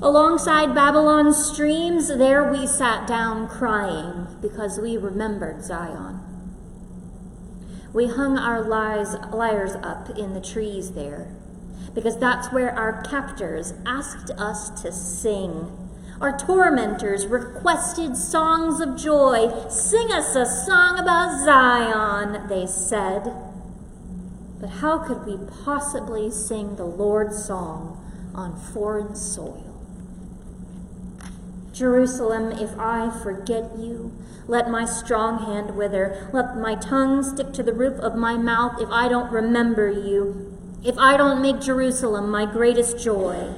Alongside Babylon's streams, there we sat down crying because we remembered Zion. We hung our lyres up in the trees there because that's where our captors asked us to sing. Our tormentors requested songs of joy. Sing us a song about Zion, they said. But how could we possibly sing the Lord's song on foreign soil? Jerusalem, if I forget you, let my strong hand wither. Let my tongue stick to the roof of my mouth if I don't remember you, if I don't make Jerusalem my greatest joy.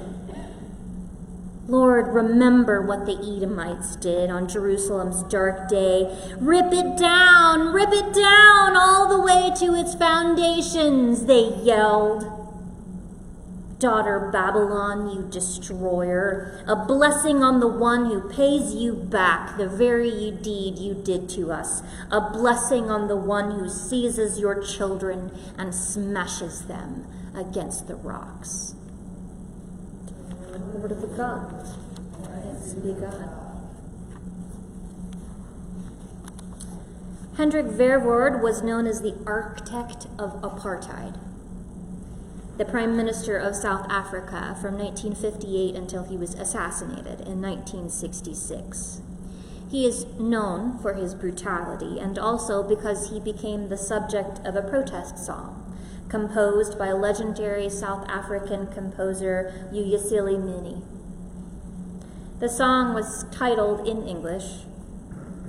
Lord, remember what the Edomites did on Jerusalem's dark day. Rip it down all the way to its foundations, they yelled. Daughter Babylon, you destroyer, a blessing on the one who pays you back the very deed you did to us, a blessing on the one who seizes your children and smashes them against the rocks. The word of the God. Thanks be God. Hendrik Verwoerd was known as the architect of apartheid, the Prime Minister of South Africa from 1958 until he was assassinated in 1966. He is known for his brutality and also because he became the subject of a protest song composed by legendary South African composer Uyisile Mini. The song was titled in English,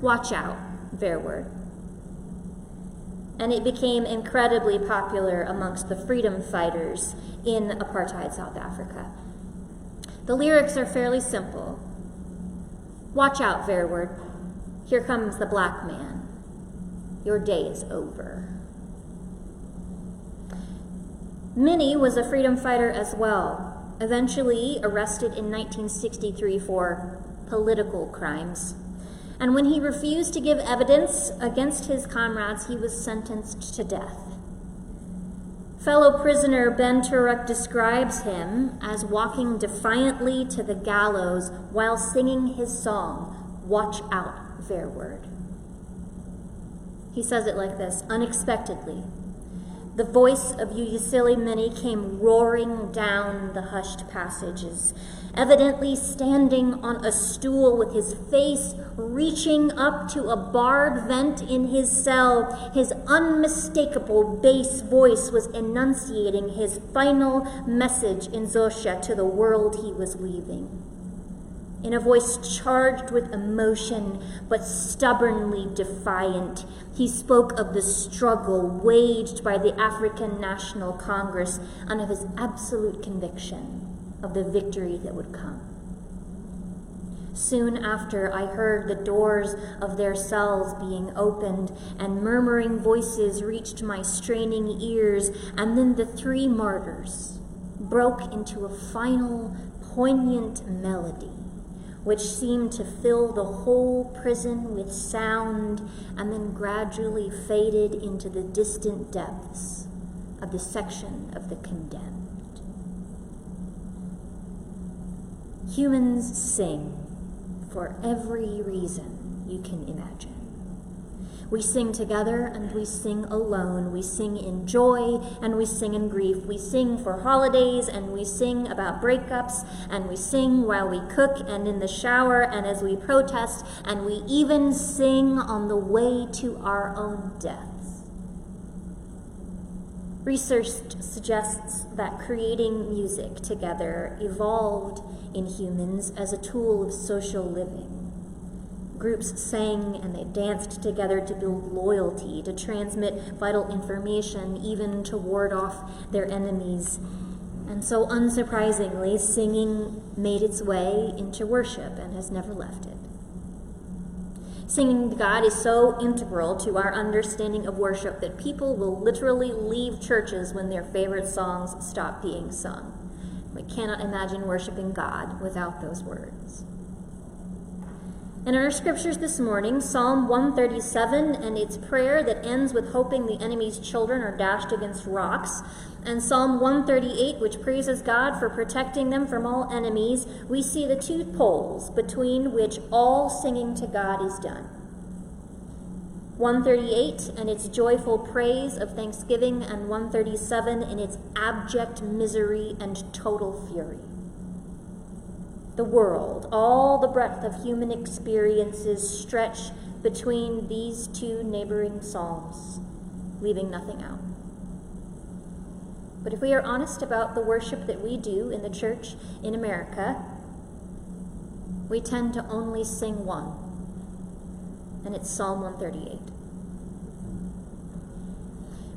Watch Out, Verwoerd. And it became incredibly popular amongst the freedom fighters in apartheid South Africa. The lyrics are fairly simple. Watch out, Verwoerd. Here comes the black man. Your day is over. Minnie was a freedom fighter as well, eventually arrested in 1963 for political crimes. And when he refused to give evidence against his comrades, he was sentenced to death. Fellow prisoner Ben Turek describes him as walking defiantly to the gallows while singing his song, Watch Out, Verwoerd. He says it like this, unexpectedly. The voice of Uyisile Mini came roaring down the hushed passages, evidently standing on a stool with his face reaching up to a barred vent in his cell. His unmistakable bass voice was enunciating his final message in Xhosa to the world he was leaving. In a voice charged with emotion, but stubbornly defiant, he spoke of the struggle waged by the African National Congress and of his absolute conviction of the victory that would come. Soon after, I heard the doors of their cells being opened, and murmuring voices reached my straining ears, and then the three martyrs broke into a final, poignant melody, which seemed to fill the whole prison with sound and then gradually faded into the distant depths of the section of the condemned. Humans sing for every reason you can imagine. We sing together and we sing alone. We sing in joy and we sing in grief. We sing for holidays and we sing about breakups, and we sing while we cook and in the shower and as we protest, and we even sing on the way to our own deaths. Research suggests that creating music together evolved in humans as a tool of social living. Groups sang and they danced together to build loyalty, to transmit vital information, even to ward off their enemies. And so, unsurprisingly, singing made its way into worship and has never left it. Singing to God is so integral to our understanding of worship that people will literally leave churches when their favorite songs stop being sung. We cannot imagine worshiping God without those words. And in our scriptures this morning, Psalm 137 and its prayer that ends with hoping the enemy's children are dashed against rocks, and Psalm 138, which praises God for protecting them from all enemies, we see the two poles between which all singing to God is done. 138 and its joyful praise of thanksgiving, and 137 in its abject misery and total fury. The world, all the breadth of human experiences stretch between these two neighboring psalms, leaving nothing out. But if we are honest about the worship that we do in the church in America, we tend to only sing one, and it's Psalm 138.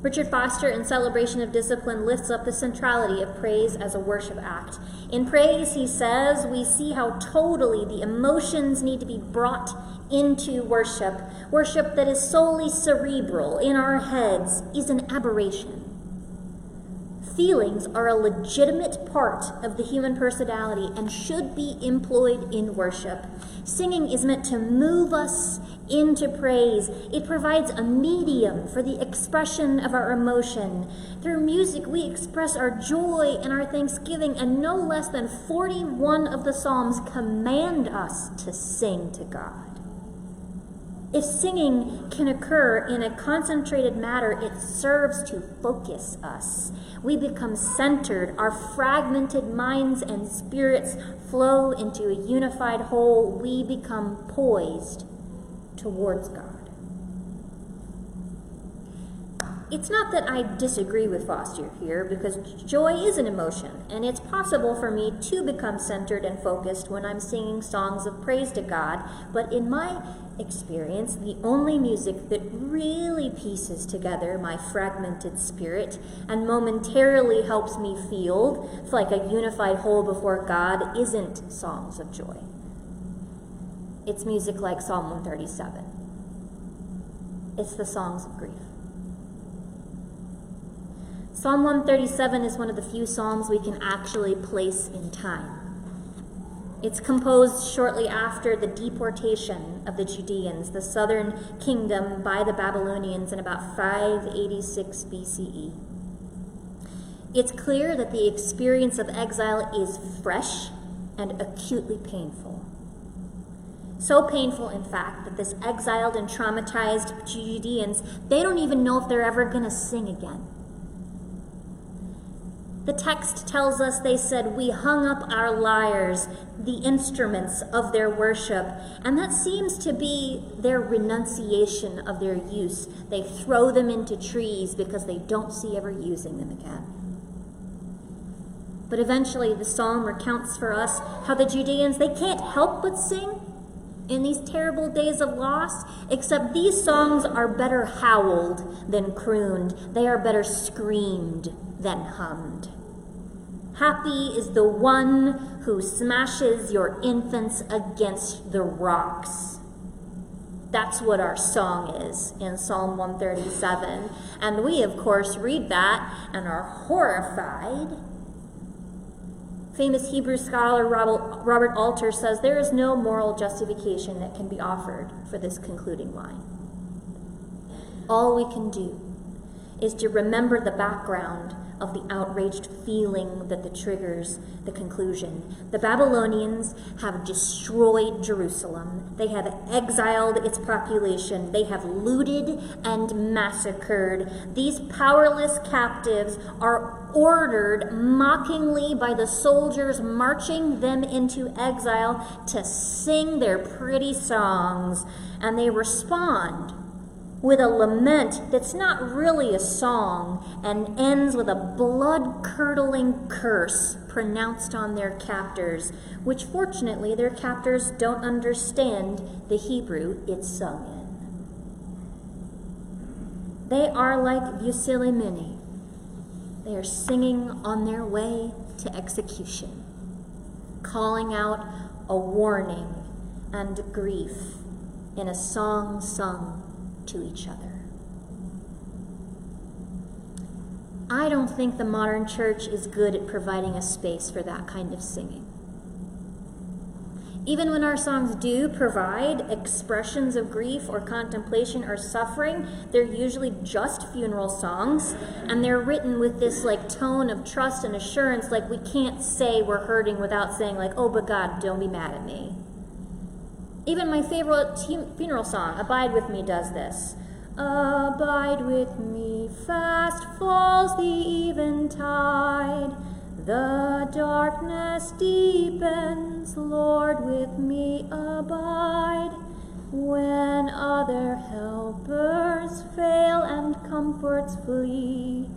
Richard Foster, in Celebration of Discipline, lifts up the centrality of praise as a worship act. In praise, he says, we see how totally the emotions need to be brought into worship. Worship that is solely cerebral, in our heads, is an aberration. Feelings are a legitimate part of the human personality and should be employed in worship. Singing is meant to move us into praise. It provides a medium for the expression of our emotion. Through music, we express our joy and our thanksgiving, and no less than 41 of the Psalms command us to sing to God. If singing can occur in a concentrated manner, it serves to focus us. We become centered. Our fragmented minds and spirits flow into a unified whole. We become poised towards God. It's not that I disagree with Foster here, because joy is an emotion, and it's possible for me to become centered and focused when I'm singing songs of praise to God, but in my experience, the only music that really pieces together my fragmented spirit and momentarily helps me feel like a unified whole before God isn't songs of joy. It's music like Psalm 137. It's the songs of grief. Psalm 137 is one of the few psalms we can actually place in time. It's composed shortly after the deportation of the Judeans, the southern kingdom, by the Babylonians in about 586 BCE. It's clear that the experience of exile is fresh and acutely painful. So painful, in fact, that this exiled and traumatized Judeans, they don't even know if they're ever going to sing again. The text tells us they said, "We hung up our lyres," the instruments of their worship, and that seems to be their renunciation of their use. They throw them into trees because they don't see ever using them again. But eventually the psalm recounts for us how the Judeans, they can't help but sing in these terrible days of loss, except these songs are better howled than crooned. They are better screamed than hummed. Happy is the one who smashes your infants against the rocks. That's what our song is in Psalm 137. And we, of course, read that and are horrified. Famous Hebrew scholar Robert Alter says there is no moral justification that can be offered for this concluding line. All we can do is to remember the background of the outraged feeling that triggers the conclusion. The Babylonians have destroyed Jerusalem. They have exiled its population. They have looted and massacred. These powerless captives are ordered mockingly by the soldiers marching them into exile to sing their pretty songs, and they respond with a lament that's not really a song and ends with a blood-curdling curse pronounced on their captors, which fortunately their captors don't understand the Hebrew it's sung in. They are like Vusilimini. They are singing on their way to execution, calling out a warning and grief in a song sung to each other. I don't think the modern church is good at providing a space for that kind of singing. Even when our songs do provide expressions of grief or contemplation or suffering, they're usually just funeral songs, and they're written with this tone of trust and assurance, we can't say we're hurting without saying oh, but God, don't be mad at me. Even my favorite funeral song, Abide With Me, does this. Abide with me, fast falls the eventide. The darkness deepens, Lord, with me abide. When other helpers fail and comforts flee,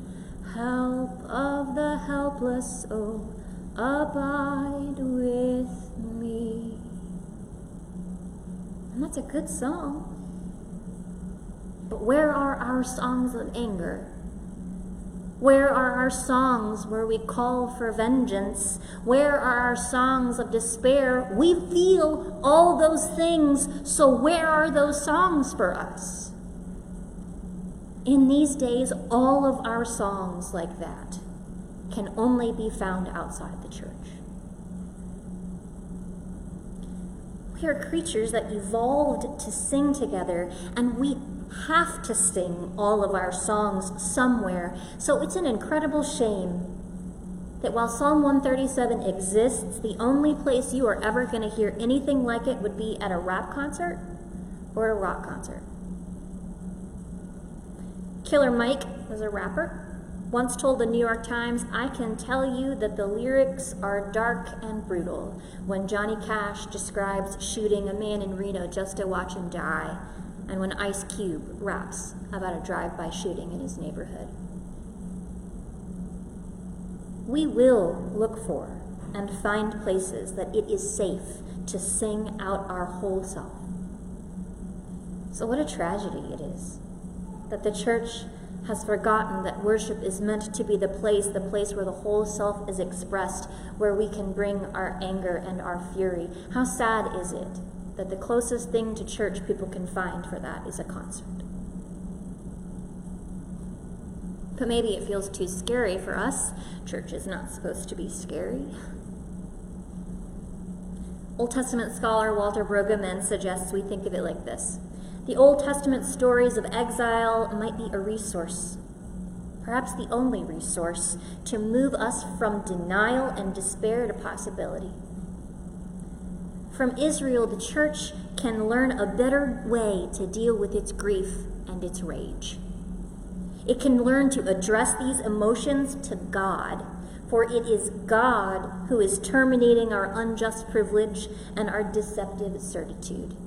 help of the helpless, oh, abide with me. And that's a good song. But where are our songs of anger? Where are our songs where we call for vengeance? Where are our songs of despair? We feel all those things, so where are those songs for us? In these days, all of our songs like that can only be found outside the church. We are creatures that evolved to sing together, and we have to sing all of our songs somewhere. So it's an incredible shame that while Psalm 137 exists, the only place you are ever going to hear anything like it would be at a rap concert or a rock concert. Killer Mike was a rapper. Once told the New York Times, "I can tell you that the lyrics are dark and brutal," when Johnny Cash describes shooting a man in Reno just to watch him die, and when Ice Cube raps about a drive-by shooting in his neighborhood. We will look for and find places that it is safe to sing out our whole self. So what a tragedy it is that the church has forgotten that worship is meant to be the place where the whole self is expressed, where we can bring our anger and our fury. How sad is it that the closest thing to church people can find for that is a concert? But maybe it feels too scary for us. Church is not supposed to be scary. Old Testament scholar Walter Brueggemann suggests we think of it like this. The Old Testament stories of exile might be a resource, perhaps the only resource, to move us from denial and despair to possibility. From Israel, the church can learn a better way to deal with its grief and its rage. It can learn to address these emotions to God, for it is God who is terminating our unjust privilege and our deceptive certitude.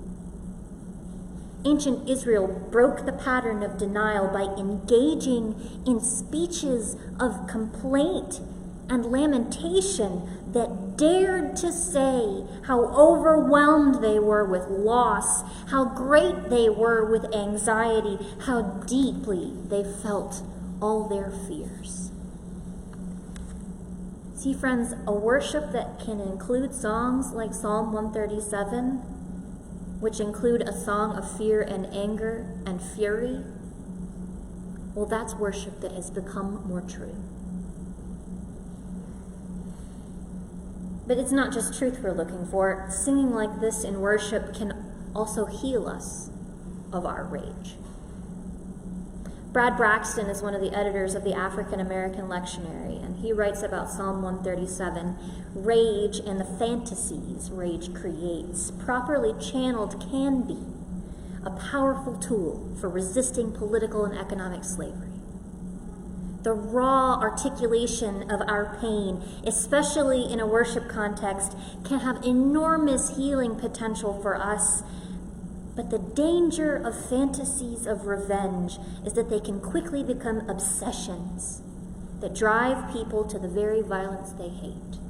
Ancient Israel broke the pattern of denial by engaging in speeches of complaint and lamentation that dared to say how overwhelmed they were with loss, how great they were with anxiety, how deeply they felt all their fears. See, friends, a worship that can include songs like Psalm 137, which include a song of fear and anger and fury, well, that's worship that has become more true. But it's not just truth we're looking for. Singing like this in worship can also heal us of our rage. Brad Braxton is one of the editors of the African American Lectionary, and he writes about Psalm 137, rage and the fantasies rage creates, properly channeled, can be a powerful tool for resisting political and economic slavery. The raw articulation of our pain, especially in a worship context, can have enormous healing potential for us. But the danger of fantasies of revenge is that they can quickly become obsessions that drive people to the very violence they hate.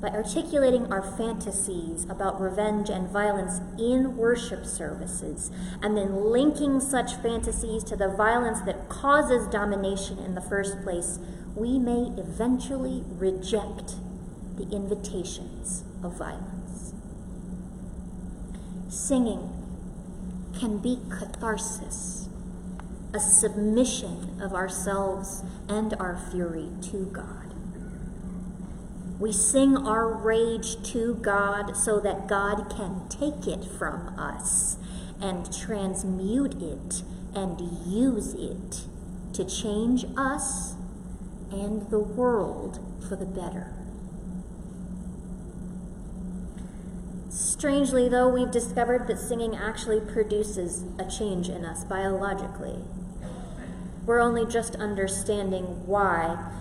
By articulating our fantasies about revenge and violence in worship services, and then linking such fantasies to the violence that causes domination in the first place, we may eventually reject the invitations of violence. Singing can be catharsis, a submission of ourselves and our fury to God. We sing our rage to God so that God can take it from us and transmute it and use it to change us and the world for the better. Strangely, though, we've discovered that singing actually produces a change in us biologically. We're only just understanding why.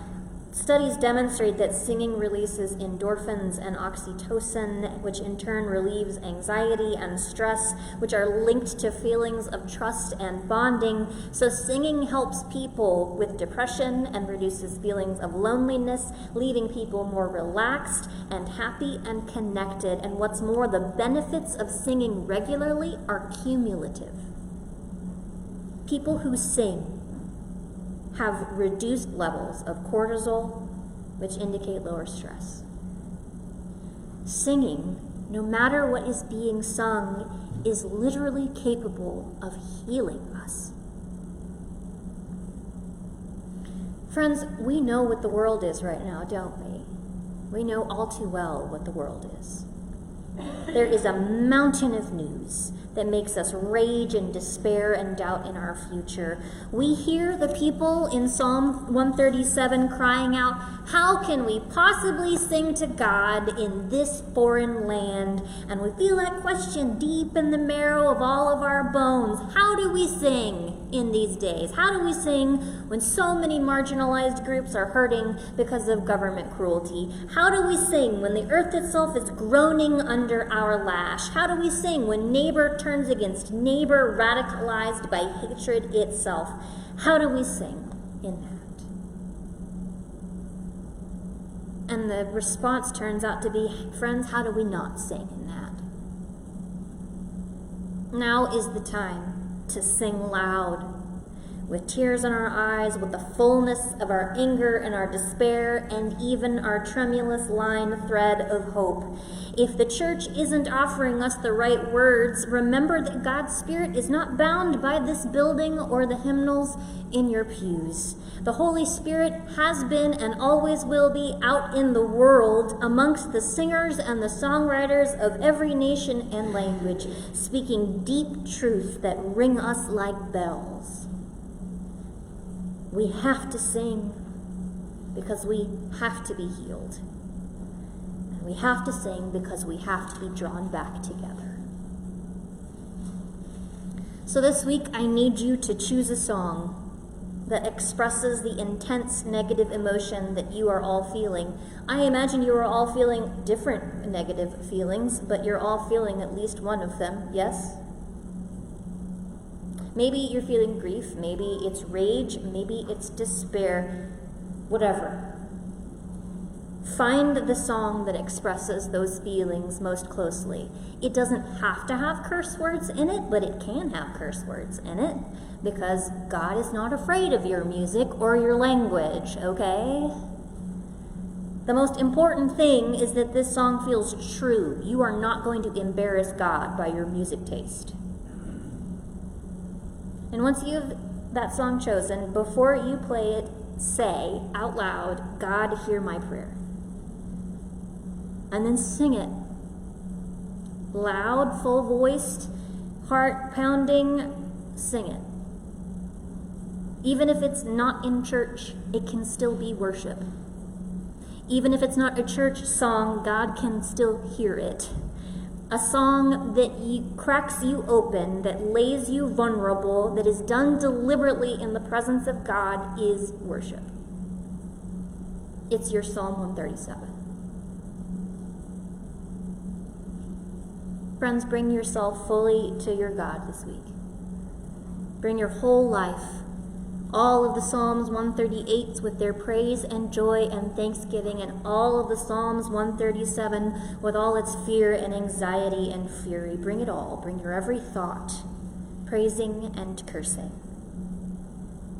Studies demonstrate that singing releases endorphins and oxytocin, which in turn relieves anxiety and stress, which are linked to feelings of trust and bonding. So singing helps people with depression and reduces feelings of loneliness, leaving people more relaxed and happy and connected. And what's more, the benefits of singing regularly are cumulative. People who sing have reduced levels of cortisol, which indicate lower stress. Singing, no matter what is being sung, is literally capable of healing us. Friends, we know what the world is right now, don't we? We know all too well what the world is. There is a mountain of news that makes us rage and despair and doubt in our future. We hear the people in Psalm 137 crying out, "How can we possibly sing to God in this foreign land?" And we feel that question deep in the marrow of all of our bones. How do we sing in these days? How do we sing when so many marginalized groups are hurting because of government cruelty? How do we sing when the earth itself is groaning under our lash? How do we sing when neighbor turns against neighbor, radicalized by hatred itself? How do we sing in that? And the response turns out to be, friends, how do we not sing in that? Now is the time to sing loud, with tears in our eyes, with the fullness of our anger and our despair, and even our tremulous line thread of hope. If the church isn't offering us the right words, remember that God's Spirit is not bound by this building or the hymnals in your pews. The Holy Spirit has been and always will be out in the world amongst the singers and the songwriters of every nation and language, speaking deep truths that ring us like bells. We have to sing because we have to be healed. And we have to sing because we have to be drawn back together. So this week, I need you to choose a song that expresses the intense negative emotion that you are all feeling. I imagine you are all feeling different negative feelings, but you're all feeling at least one of them, yes? Maybe you're feeling grief, maybe it's rage, maybe it's despair, whatever. Find the song that expresses those feelings most closely. It doesn't have to have curse words in it, but it can have curse words in it, because God is not afraid of your music or your language, okay? The most important thing is that this song feels true. You are not going to embarrass God by your music taste. And once you have that song chosen, before you play it, say out loud, "God, hear my prayer." And then sing it. Loud, full-voiced, heart-pounding, sing it. Even if it's not in church, it can still be worship. Even if it's not a church song, God can still hear it. A song that cracks you open, that lays you vulnerable, that is done deliberately in the presence of God is worship. It's your Psalm 137. Friends, bring yourself fully to your God this week. Bring your whole life. All of the Psalms 138s with their praise and joy and thanksgiving, and all of the Psalms 137 with all its fear and anxiety and fury. Bring it all. Bring your every thought, praising and cursing.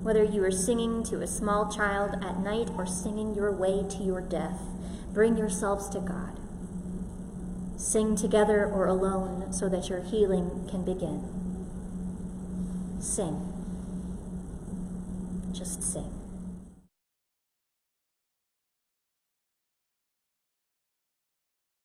Whether you are singing to a small child at night or singing your way to your death, bring yourselves to God. Sing together or alone so that your healing can begin. Sing. Just sing.